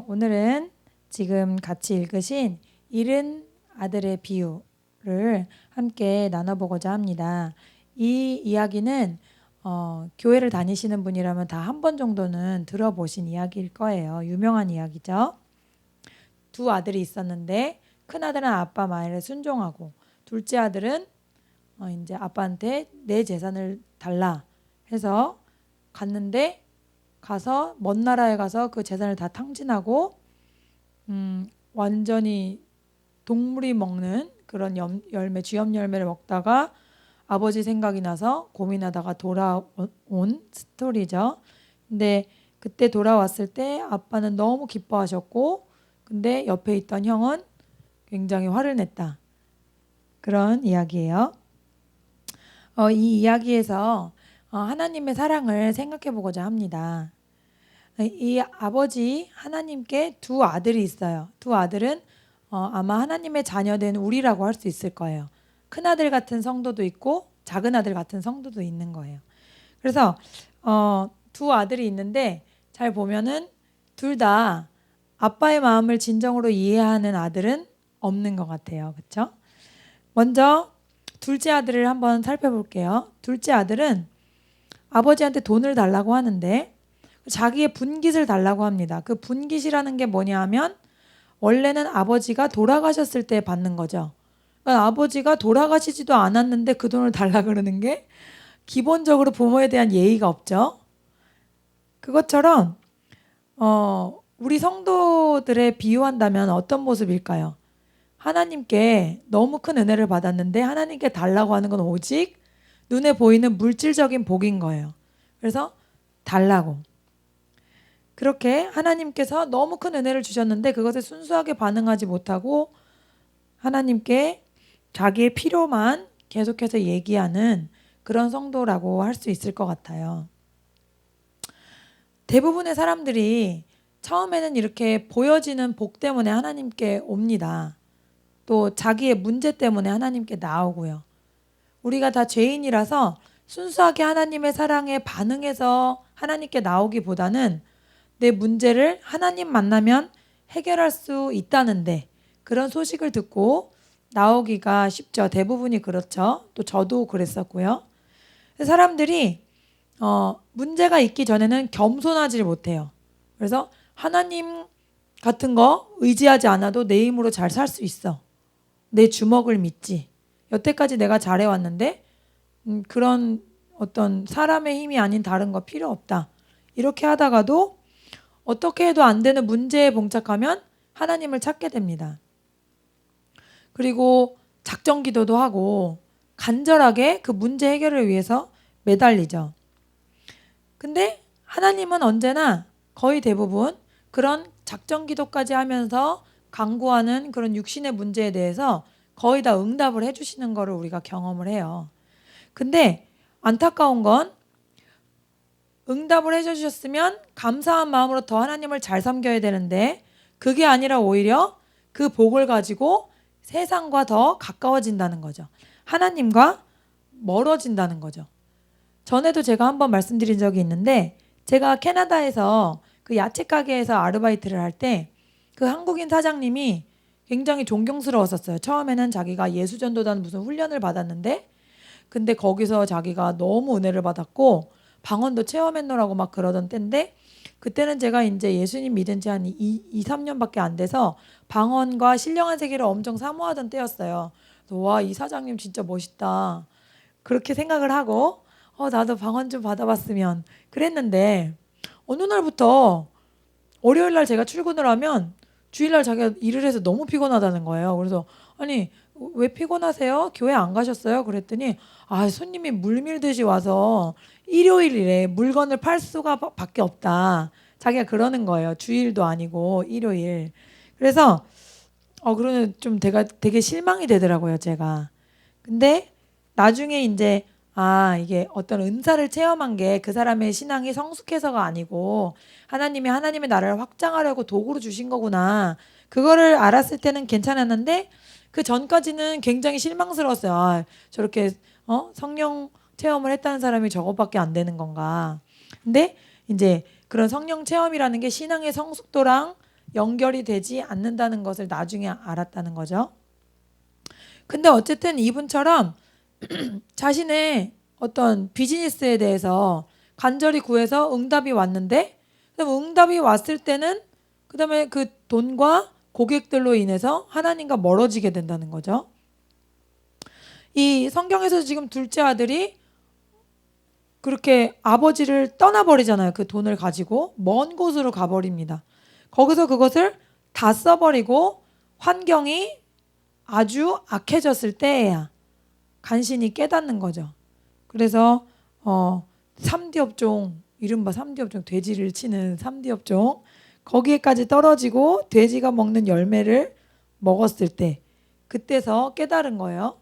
오늘은 지금 같이 읽으신 잃은 아들의 비유를 함께 나눠보고자 합니다. 이 이야기는 교회를 다니시는 분이라면 다 한 번 정도는 들어보신 이야기일 거예요. 유명한 이야기죠. 두 아들이 있었는데 큰 아들은 아빠 말에 순종하고 둘째 아들은 이제 아빠한테 내 재산을 달라 해서 갔는데 가서 먼 나라에 가서 그 재산을 다 탕진하고 완전히 동물이 먹는 그런 열매, 쥐염 열매를 먹다가 아버지 생각이 나서 고민하다가 돌아온 스토리죠. 근데 그때 돌아왔을 때 아빠는 너무 기뻐하셨고, 근데 옆에 있던 형은 굉장히 화를 냈다. 그런 이야기예요. 이 이야기에서 하나님의 사랑을 생각해 보고자 합니다. 이 아버지 하나님께 두 아들이 있어요. 두 아들은 아마 하나님의 자녀된 우리라고 할 수 있을 거예요. 큰 아들 같은 성도도 있고 작은 아들 같은 성도도 있는 거예요. 그래서 두 아들이 있는데 잘 보면은 둘 다 아빠의 마음을 진정으로 이해하는 아들은 없는 것 같아요. 그렇죠? 먼저 둘째 아들을 한번 살펴볼게요. 둘째 아들은 아버지한테 돈을 달라고 하는데 자기의 분깃을 달라고 합니다. 그 분깃이라는 게 뭐냐 하면 원래는 아버지가 돌아가셨을 때 받는 거죠. 그러니까 아버지가 돌아가시지도 않았는데 그 돈을 달라 그러는 게 기본적으로 부모에 대한 예의가 없죠. 그것처럼 우리 성도들의 비유한다면 어떤 모습일까요? 하나님께 너무 큰 은혜를 받았는데 하나님께 달라고 하는 건 오직 눈에 보이는 물질적인 복인 거예요. 그래서 달라고. 그렇게 하나님께서 너무 큰 은혜를 주셨는데 그것에 순수하게 반응하지 못하고 하나님께 자기의 필요만 계속해서 얘기하는 그런 성도라고 할 수 있을 것 같아요. 대부분의 사람들이 처음에는 이렇게 보여지는 복 때문에 하나님께 옵니다. 또 자기의 문제 때문에 하나님께 나오고요. 우리가 다 죄인이라서 순수하게 하나님의 사랑에 반응해서 하나님께 나오기보다는 내 문제를 하나님 만나면 해결할 수 있다는데 그런 소식을 듣고 나오기가 쉽죠. 대부분이 그렇죠. 또 저도 그랬었고요. 사람들이 문제가 있기 전에는 겸손하지 못해요. 그래서 하나님 같은 거 의지하지 않아도 내 힘으로 잘 살 수 있어. 내 주먹을 믿지. 여태까지 내가 잘해왔는데 그런 어떤 사람의 힘이 아닌 다른 거 필요 없다. 이렇게 하다가도 어떻게 해도 안 되는 문제에 봉착하면 하나님을 찾게 됩니다. 그리고 작정 기도도 하고 간절하게 그 문제 해결을 위해서 매달리죠. 근데 하나님은 언제나 거의 대부분 그런 작정 기도까지 하면서 간구하는 그런 육신의 문제에 대해서 거의 다 응답을 해주시는 거를 우리가 경험을 해요. 근데 안타까운 건 응답을 해주셨으면 감사한 마음으로 더 하나님을 잘 섬겨야 되는데 그게 아니라 오히려 그 복을 가지고 세상과 더 가까워진다는 거죠. 하나님과 멀어진다는 거죠. 전에도 제가 한번 말씀드린 적이 있는데 제가 캐나다에서 그 야채 가게에서 아르바이트를 할 때 그 한국인 사장님이 굉장히 존경스러웠었어요. 처음에는 자기가 예수전도단 무슨 훈련을 받았는데 근데 거기서 자기가 너무 은혜를 받았고 방언도 체험했노라고 막 그러던 때인데 그때는 제가 이제 예수님 믿은 지 한 2, 3년밖에 안 돼서 방언과 신령한 세계를 엄청 사모하던 때였어요. 와, 이 사장님 진짜 멋있다. 그렇게 생각을 하고 나도 방언 좀 받아봤으면 그랬는데 어느 날부터 월요일 날 제가 출근을 하면 주일날 자기가 일을 해서 너무 피곤하다는 거예요. 그래서 아니 왜 피곤하세요? 교회 안 가셨어요? 그랬더니 손님이 물밀듯이 와서 일요일에 물건을 팔 수가 밖에 없다. 자기가 그러는 거예요. 주일도 아니고 일요일. 그래서 그러면 좀 되게 실망이 되더라고요, 제가. 근데 나중에 이제 이게 어떤 은사를 체험한 게 그 사람의 신앙이 성숙해서가 아니고 하나님의 나라를 확장하려고 도구로 주신 거구나. 그거를 알았을 때는 괜찮았는데 그 전까지는 굉장히 실망스러웠어요. 저렇게 성령 체험을 했다는 사람이 저것밖에 안 되는 건가. 근데 이제 그런 성령 체험이라는 게 신앙의 성숙도랑 연결이 되지 않는다는 것을 나중에 알았다는 거죠. 근데 어쨌든 이분처럼 자신의 어떤 비즈니스에 대해서 간절히 구해서 응답이 왔는데, 그럼 응답이 왔을 때는 그 다음에 그 돈과 고객들로 인해서 하나님과 멀어지게 된다는 거죠. 이 성경에서 지금 둘째 아들이 그렇게 아버지를 떠나버리잖아요. 그 돈을 가지고 먼 곳으로 가버립니다. 거기서 그것을 다 써버리고 환경이 아주 악해졌을 때에야 간신히 깨닫는 거죠. 그래서 3D 업종, 이른바 3D 업종, 돼지를 치는 3D 업종, 거기에까지 떨어지고 돼지가 먹는 열매를 먹었을 때, 그때서 깨달은 거예요.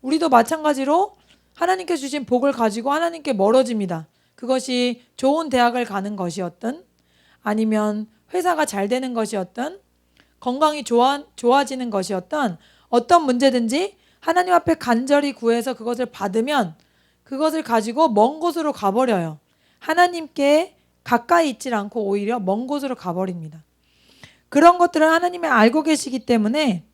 우리도 마찬가지로 하나님께 주신 복을 가지고 하나님께 멀어집니다. 그것이 좋은 대학을 가는 것이었든, 아니면 회사가 잘 되는 것이었든, 건강이 좋아지는 것이었든, 어떤 문제든지 하나님 앞에 간절히 구해서 그것을 받으면 그것을 가지고 먼 곳으로 가버려요. 하나님께 가까이 있질 않고 오히려 먼 곳으로 가버립니다. 그런 것들을 하나님이 알고 계시기 때문에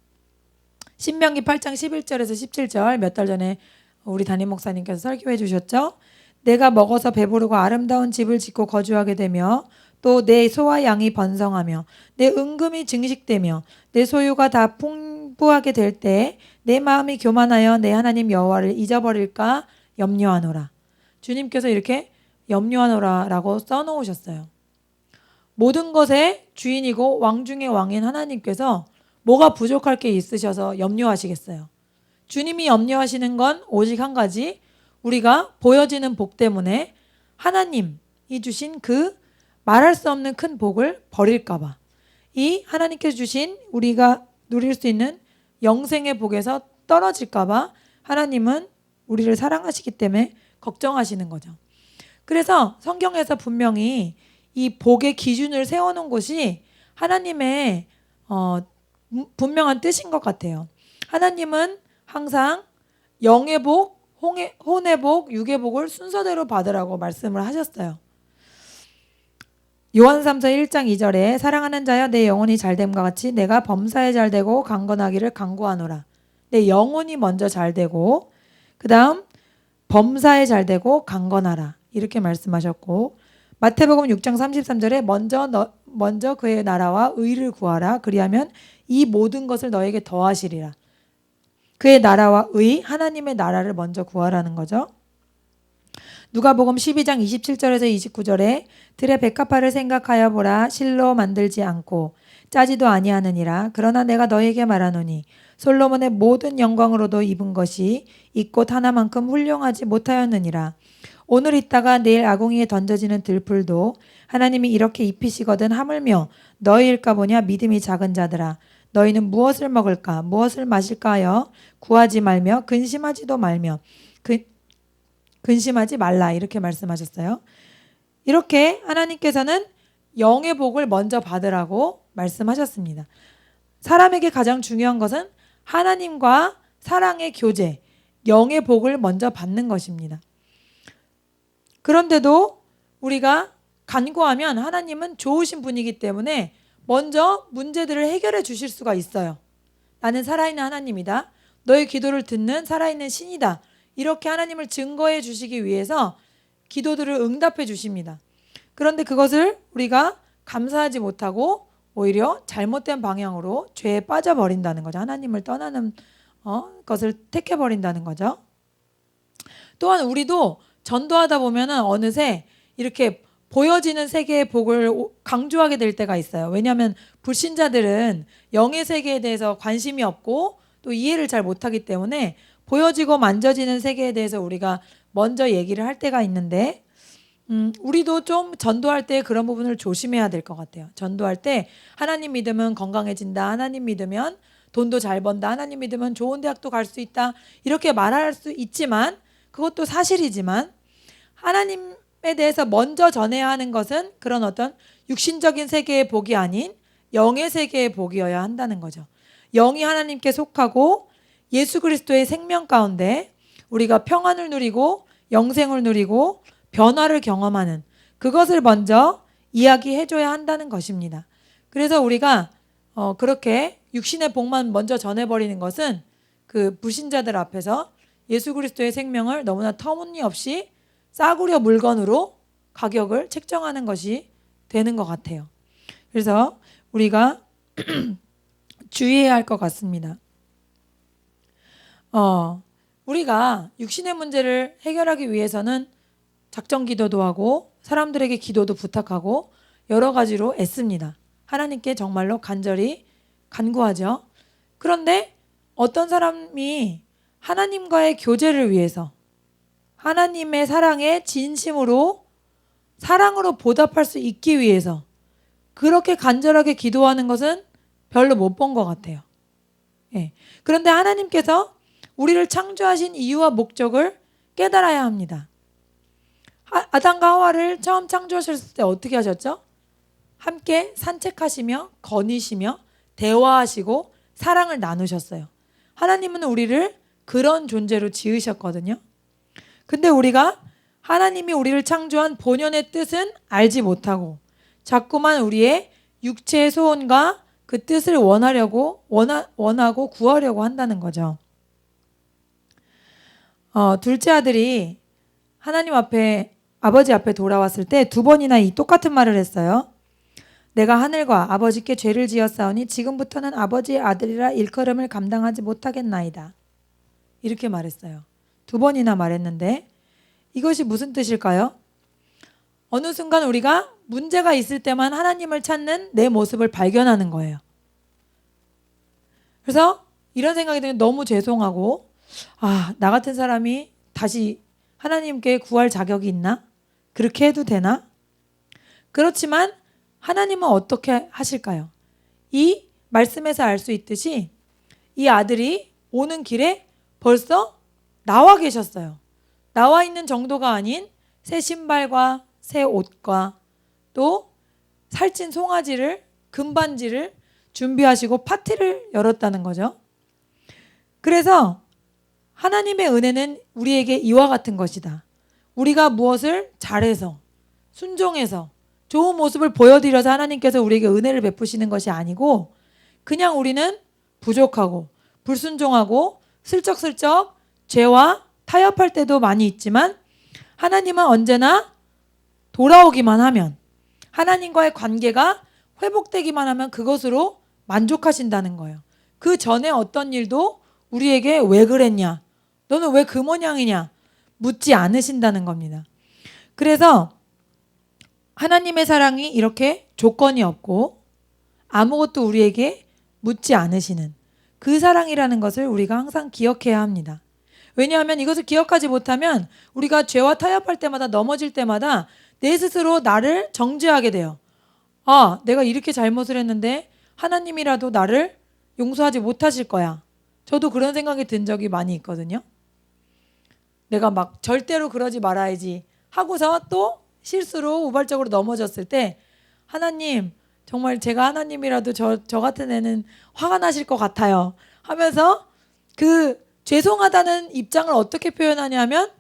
신명기 8장 11절에서 17절 몇 달 전에 우리 담임 목사님께서 설교해 주셨죠. 내가 먹어서 배부르고 아름다운 집을 짓고 거주하게 되며 또 내 소와 양이 번성하며 내 은금이 증식되며 내 소유가 다 풍부하게 될 때 내 마음이 교만하여 내 하나님 여호와를 잊어버릴까 염려하노라. 주님께서 이렇게 염려하노라라고 써놓으셨어요. 모든 것의 주인이고 왕 중의 왕인 하나님께서 뭐가 부족할 게 있으셔서 염려하시겠어요. 주님이 염려하시는 건 오직 한 가지, 우리가 보여지는 복 때문에 하나님이 주신 그 말할 수 없는 큰 복을 버릴까 봐, 이 하나님께서 주신 우리가 누릴 수 있는 영생의 복에서 떨어질까 봐 하나님은 우리를 사랑하시기 때문에 걱정하시는 거죠. 그래서 성경에서 분명히 이 복의 기준을 세워놓은 것이 하나님의 분명한 뜻인 것 같아요. 하나님은 항상 영의 복, 혼의 복, 육의 복을 순서대로 받으라고 말씀을 하셨어요. 요한삼서 1장 2절에 사랑하는 자여 내 영혼이 잘됨과 같이 내가 범사에 잘되고 강건하기를 간구하노라. 내 영혼이 먼저 잘되고 그 다음 범사에 잘되고 강건하라, 이렇게 말씀하셨고, 마태복음 6장 33절에 먼저 그의 나라와 의를 구하라. 그리하면 이 모든 것을 너에게 더하시리라. 그의 나라와 의, 하나님의 나라를 먼저 구하라는 거죠. 누가복음 12장 27절에서 29절에 들의 백합화를 생각하여 보라. 실로 만들지 않고 짜지도 아니하느니라. 그러나 내가 너에게 말하노니 솔로몬의 모든 영광으로도 입은 것이 이 꽃 하나만큼 훌륭하지 못하였느니라. 오늘 있다가 내일 아궁이에 던져지는 들풀도 하나님이 이렇게 입히시거든 하물며 너희일까 보냐. 믿음이 작은 자들아, 너희는 무엇을 먹을까 무엇을 마실까 하여 구하지 말며 근심하지도 말며 근심하지 말라, 이렇게 말씀하셨어요. 이렇게 하나님께서는 영의 복을 먼저 받으라고 말씀하셨습니다. 사람에게 가장 중요한 것은 하나님과 사랑의 교제, 영의 복을 먼저 받는 것입니다. 그런데도 우리가 간구하면 하나님은 좋으신 분이기 때문에 먼저 문제들을 해결해 주실 수가 있어요. 나는 살아있는 하나님이다, 너의 기도를 듣는 살아있는 신이다, 이렇게 하나님을 증거해 주시기 위해서 기도들을 응답해 주십니다. 그런데 그것을 우리가 감사하지 못하고 오히려 잘못된 방향으로 죄에 빠져버린다는 거죠. 하나님을 떠나는 것을 택해버린다는 거죠. 또한 우리도 전도하다 보면 어느새 이렇게 보여지는 세계의 복을 강조하게 될 때가 있어요. 왜냐하면 불신자들은 영의 세계에 대해서 관심이 없고 또 이해를 잘 못하기 때문에 보여지고 만져지는 세계에 대해서 우리가 먼저 얘기를 할 때가 있는데, 우리도 좀 전도할 때 그런 부분을 조심해야 될 것 같아요. 전도할 때 하나님 믿으면 건강해진다, 하나님 믿으면 돈도 잘 번다, 하나님 믿으면 좋은 대학도 갈 수 있다, 이렇게 말할 수 있지만, 그것도 사실이지만 하나님에 대해서 먼저 전해야 하는 것은 그런 어떤 육신적인 세계의 복이 아닌 영의 세계의 복이어야 한다는 거죠. 영이 하나님께 속하고 예수 그리스도의 생명 가운데 우리가 평안을 누리고 영생을 누리고 변화를 경험하는 그것을 먼저 이야기해줘야 한다는 것입니다. 그래서 우리가 그렇게 육신의 복만 먼저 전해버리는 것은 그 불신자들 앞에서 예수 그리스도의 생명을 너무나 터무니없이 싸구려 물건으로 가격을 책정하는 것이 되는 것 같아요. 그래서 우리가 주의해야 할 것 같습니다. 우리가 육신의 문제를 해결하기 위해서는 작정 기도도 하고 사람들에게 기도도 부탁하고 여러 가지로 애씁니다. 하나님께 정말로 간절히 간구하죠. 그런데 어떤 사람이 하나님과의 교제를 위해서 하나님의 사랑에 진심으로 사랑으로 보답할 수 있기 위해서 그렇게 간절하게 기도하는 것은 별로 못 본 것 같아요. 예. 그런데 하나님께서 우리를 창조하신 이유와 목적을 깨달아야 합니다. 아담과 하와를 처음 창조하셨을 때 어떻게 하셨죠? 함께 산책하시며 거니시며 대화하시고 사랑을 나누셨어요. 하나님은 우리를 그런 존재로 지으셨거든요. 근데 우리가 하나님이 우리를 창조한 본연의 뜻은 알지 못하고 자꾸만 우리의 육체의 소원과 그 뜻을 원하고 구하려고 한다는 거죠. 둘째 아들이 하나님 앞에 아버지 앞에 돌아왔을 때 두 번이나 이 똑같은 말을 했어요. 내가 하늘과 아버지께 죄를 지었사오니 지금부터는 아버지의 아들이라 일컬음을 감당하지 못하겠나이다. 이렇게 말했어요. 두 번이나 말했는데 이것이 무슨 뜻일까요? 어느 순간 우리가 문제가 있을 때만 하나님을 찾는 내 모습을 발견하는 거예요. 그래서 이런 생각이 들면 너무 죄송하고 나 같은 사람이 다시 하나님께 구할 자격이 있나? 그렇게 해도 되나? 그렇지만 하나님은 어떻게 하실까요? 이 말씀에서 알 수 있듯이 이 아들이 오는 길에 벌써 나와 계셨어요. 나와 있는 정도가 아닌 새 신발과 새 옷과 또 살찐 송아지를 금반지를 준비하시고 파티를 열었다는 거죠. 그래서 하나님의 은혜는 우리에게 이와 같은 것이다. 우리가 무엇을 잘해서 순종해서 좋은 모습을 보여드려서 하나님께서 우리에게 은혜를 베푸시는 것이 아니고 그냥 우리는 부족하고 불순종하고 슬쩍슬쩍 죄와 타협할 때도 많이 있지만 하나님은 언제나 돌아오기만 하면 하나님과의 관계가 회복되기만 하면 그것으로 만족하신다는 거예요. 그 전에 어떤 일도 우리에게 왜 그랬냐? 너는 왜 그 모양이냐? 묻지 않으신다는 겁니다. 그래서 하나님의 사랑이 이렇게 조건이 없고 아무것도 우리에게 묻지 않으시는 그 사랑이라는 것을 우리가 항상 기억해야 합니다. 왜냐하면 이것을 기억하지 못하면 우리가 죄와 타협할 때마다 넘어질 때마다 내 스스로 나를 정죄하게 돼요. 내가 이렇게 잘못을 했는데 하나님이라도 나를 용서하지 못하실 거야. 저도 그런 생각이 든 적이 많이 있거든요. 내가 막 절대로 그러지 말아야지 하고서 또 실수로 우발적으로 넘어졌을 때 하나님 정말 제가 하나님이라도 저 같은 애는 화가 나실 것 같아요 하면서 그 죄송하다는 입장을 어떻게 표현하냐면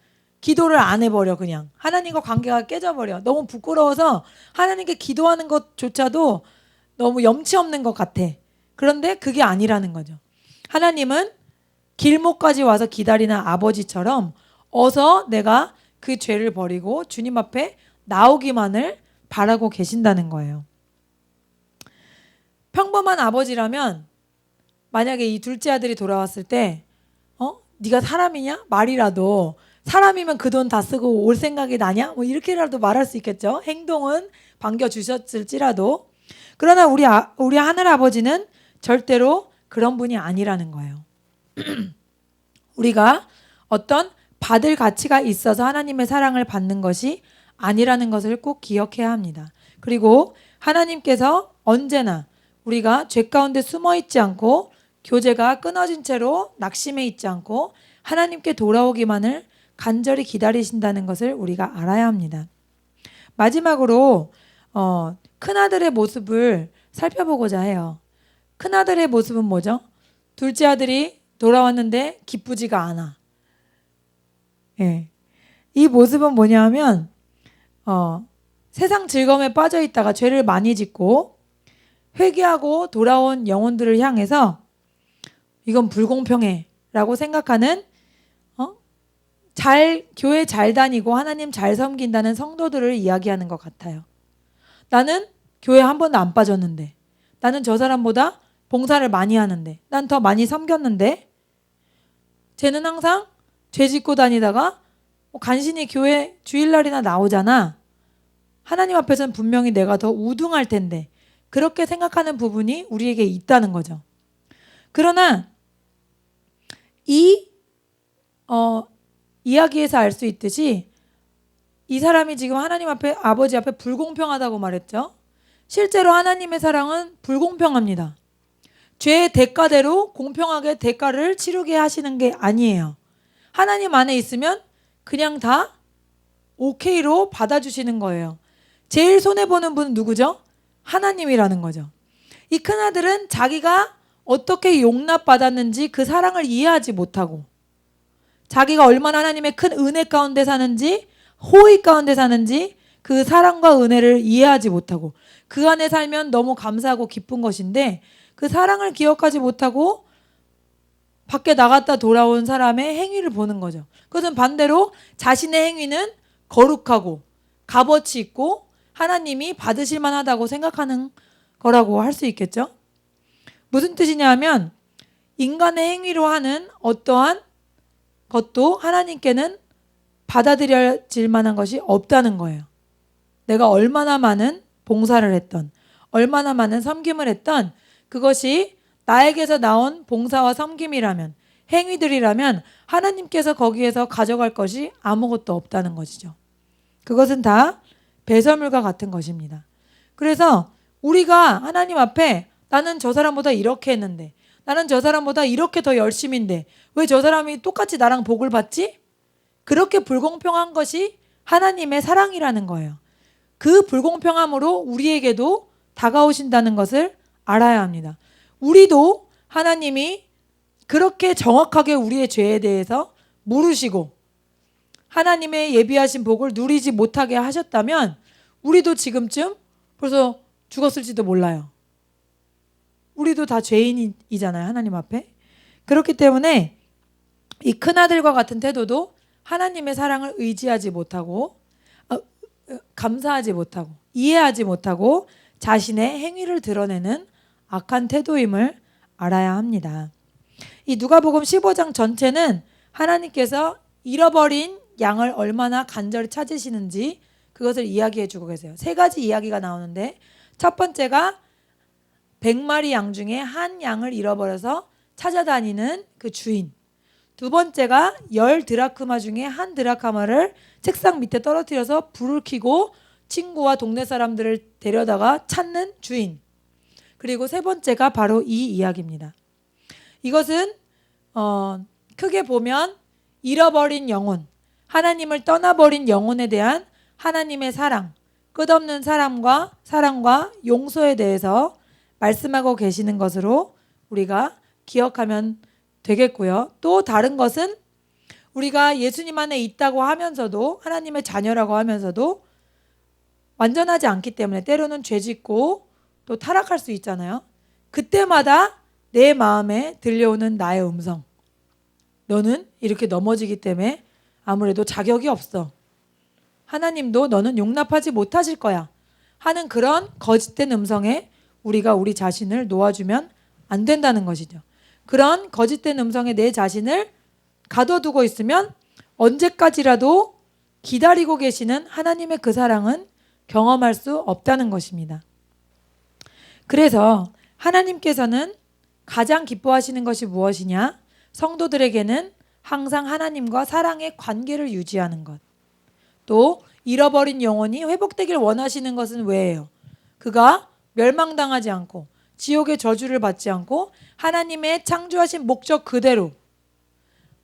기도를 안 해버려. 그냥 하나님과 관계가 깨져버려. 너무 부끄러워서 하나님께 기도하는 것조차도 너무 염치 없는 것 같아. 그런데 그게 아니라는 거죠. 하나님은 길목까지 와서 기다리는 아버지처럼 어서 내가 그 죄를 버리고 주님 앞에 나오기만을 바라고 계신다는 거예요. 평범한 아버지라면 만약에 이 둘째 아들이 돌아왔을 때 네가 사람이냐? 말이라도 사람이면 그 돈 다 쓰고 올 생각이 나냐? 뭐 이렇게라도 말할 수 있겠죠. 행동은 반겨주셨을지라도. 그러나 우리 하늘 아버지는 절대로 그런 분이 아니라는 거예요. 우리가 어떤 받을 가치가 있어서 하나님의 사랑을 받는 것이 아니라는 것을 꼭 기억해야 합니다. 그리고 하나님께서 언제나 우리가 죄 가운데 숨어 있지 않고 교제가 끊어진 채로 낙심해 있지 않고 하나님께 돌아오기만을 간절히 기다리신다는 것을 우리가 알아야 합니다. 마지막으로 큰아들의 모습을 살펴보고자 해요. 큰아들의 모습은 뭐죠? 둘째 아들이 돌아왔는데 기쁘지가 않아. 예. 이 모습은 뭐냐면 세상 즐거움에 빠져 있다가 죄를 많이 짓고 회개하고 돌아온 영혼들을 향해서 이건 불공평해 라고 생각하는 교회 잘 다니고 하나님 잘 섬긴다는 성도들을 이야기하는 것 같아요. 나는 교회 한 번도 안 빠졌는데, 나는 저 사람보다 봉사를 많이 하는데, 난 더 많이 섬겼는데, 쟤는 항상 죄 짓고 다니다가 간신히 교회 주일날이나 나오잖아. 하나님 앞에서는 분명히 내가 더 우등할 텐데, 그렇게 생각하는 부분이 우리에게 있다는 거죠. 그러나 이 이야기에서 알 수 있듯이 이 사람이 지금 하나님 앞에, 아버지 앞에 불공평하다고 말했죠. 실제로 하나님의 사랑은 불공평합니다. 죄의 대가대로 공평하게 대가를 치르게 하시는 게 아니에요. 하나님 안에 있으면 그냥 다 오케이로 받아주시는 거예요. 제일 손해보는 분은 누구죠? 하나님이라는 거죠. 이 큰아들은 자기가 어떻게 용납받았는지 그 사랑을 이해하지 못하고, 자기가 얼마나 하나님의 큰 은혜 가운데 사는지, 호의 가운데 사는지 그 사랑과 은혜를 이해하지 못하고, 그 안에 살면 너무 감사하고 기쁜 것인데 그 사랑을 기억하지 못하고 밖에 나갔다 돌아온 사람의 행위를 보는 거죠. 그것은 반대로 자신의 행위는 거룩하고 값어치 있고 하나님이 받으실 만하다고 생각하는 거라고 할 수 있겠죠. 무슨 뜻이냐 하면 인간의 행위로 하는 어떠한 것도 하나님께는 받아들여질 만한 것이 없다는 거예요. 내가 얼마나 많은 봉사를 했던, 얼마나 많은 섬김을 했던, 그것이 나에게서 나온 봉사와 섬김이라면, 행위들이라면 하나님께서 거기에서 가져갈 것이 아무것도 없다는 것이죠. 그것은 다 배설물과 같은 것입니다. 그래서 우리가 하나님 앞에 나는 저 사람보다 이렇게 했는데, 나는 저 사람보다 이렇게 더 열심인데 왜 저 사람이 똑같이 나랑 복을 받지? 그렇게 불공평한 것이 하나님의 사랑이라는 거예요. 그 불공평함으로 우리에게도 다가오신다는 것을 알아야 합니다. 우리도 하나님이 그렇게 정확하게 우리의 죄에 대해서 물으시고 하나님의 예비하신 복을 누리지 못하게 하셨다면 우리도 지금쯤 벌써 죽었을지도 몰라요. 우리도 다 죄인이잖아요, 하나님 앞에. 그렇기 때문에 이 큰아들과 같은 태도도 하나님의 사랑을 의지하지 못하고, 감사하지 못하고, 이해하지 못하고 자신의 행위를 드러내는 악한 태도임을 알아야 합니다. 이 누가복음 15장 전체는 하나님께서 잃어버린 양을 얼마나 간절히 찾으시는지 그것을 이야기해 주고 계세요. 세 가지 이야기가 나오는데, 첫 번째가 100마리 양 중에 한 양을 잃어버려서 찾아다니는 그 주인. 두 번째가 10드라크마 중에 한 드라크마를 책상 밑에 떨어뜨려서 불을 켜고 친구와 동네 사람들을 데려다가 찾는 주인. 그리고 세 번째가 바로 이 이야기입니다. 이것은 크게 보면 잃어버린 영혼, 하나님을 떠나버린 영혼에 대한 하나님의 사랑, 끝없는 사랑과 용서에 대해서 말씀하고 계시는 것으로 우리가 기억하면 되겠고요. 또 다른 것은 우리가 예수님 안에 있다고 하면서도, 하나님의 자녀라고 하면서도 완전하지 않기 때문에 때로는 죄짓고 또 타락할 수 있잖아요. 그때마다 내 마음에 들려오는 나의 음성, 너는 이렇게 넘어지기 때문에 아무래도 자격이 없어, 하나님도 너는 용납하지 못하실 거야 하는 그런 거짓된 음성에 우리가 우리 자신을 놓아주면 안 된다는 것이죠. 그런 거짓된 음성에 내 자신을 가둬두고 있으면 언제까지라도 기다리고 계시는 하나님의 그 사랑은 경험할 수 없다는 것입니다. 그래서 하나님께서는 가장 기뻐하시는 것이 무엇이냐? 성도들에게는 항상 하나님과 사랑의 관계를 유지하는 것. 또 잃어버린 영혼이 회복되길 원하시는 것은 왜예요? 그가 멸망당하지 않고 지옥의 저주를 받지 않고 하나님의 창조하신 목적 그대로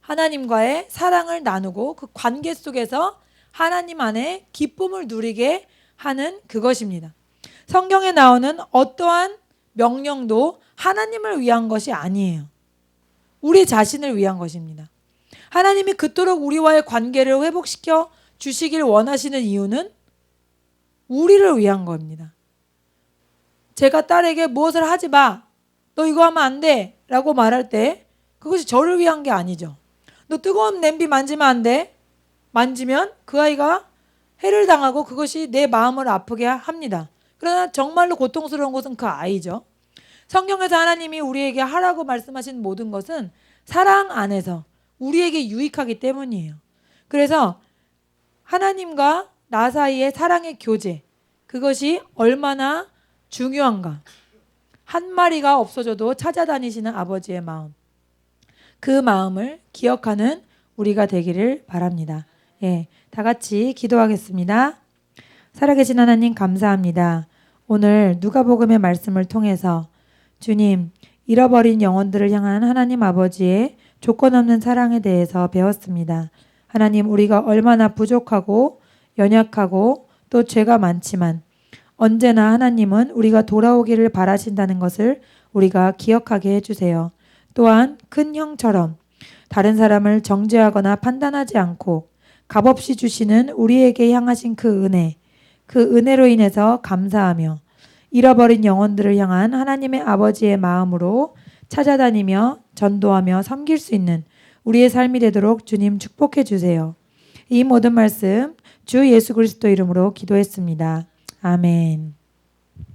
하나님과의 사랑을 나누고 그 관계 속에서 하나님 안에 기쁨을 누리게 하는 그것입니다. 성경에 나오는 어떠한 명령도 하나님을 위한 것이 아니에요. 우리 자신을 위한 것입니다. 하나님이 그토록 우리와의 관계를 회복시켜 주시길 원하시는 이유는 우리를 위한 겁니다. 제가 딸에게 무엇을 하지 마, 너 이거 하면 안 돼 라고 말할 때 그것이 저를 위한 게 아니죠. 너 뜨거운 냄비 만지면 안 돼. 만지면 그 아이가 해를 당하고 그것이 내 마음을 아프게 합니다. 그러나 정말로 고통스러운 것은 그 아이죠. 성경에서 하나님이 우리에게 하라고 말씀하신 모든 것은 사랑 안에서 우리에게 유익하기 때문이에요. 그래서 하나님과 나 사이의 사랑의 교제, 그것이 얼마나 중요한가. 한 마리가 없어져도 찾아다니시는 아버지의 마음, 그 마음을 기억하는 우리가 되기를 바랍니다. 예, 다 같이 기도하겠습니다. 살아계신 하나님 감사합니다. 오늘 누가복음의 말씀을 통해서 주님, 잃어버린 영혼들을 향한 하나님 아버지의 조건 없는 사랑에 대해서 배웠습니다. 하나님, 우리가 얼마나 부족하고 연약하고 또 죄가 많지만 언제나 하나님은 우리가 돌아오기를 바라신다는 것을 우리가 기억하게 해주세요. 또한 큰 형처럼 다른 사람을 정죄하거나 판단하지 않고 값없이 주시는 우리에게 향하신 그 은혜로 인해서 감사하며 잃어버린 영혼들을 향한 하나님의 아버지의 마음으로 찾아다니며 전도하며 섬길 수 있는 우리의 삶이 되도록 주님 축복해 주세요. 이 모든 말씀 주 예수 그리스도 이름으로 기도했습니다. 아멘.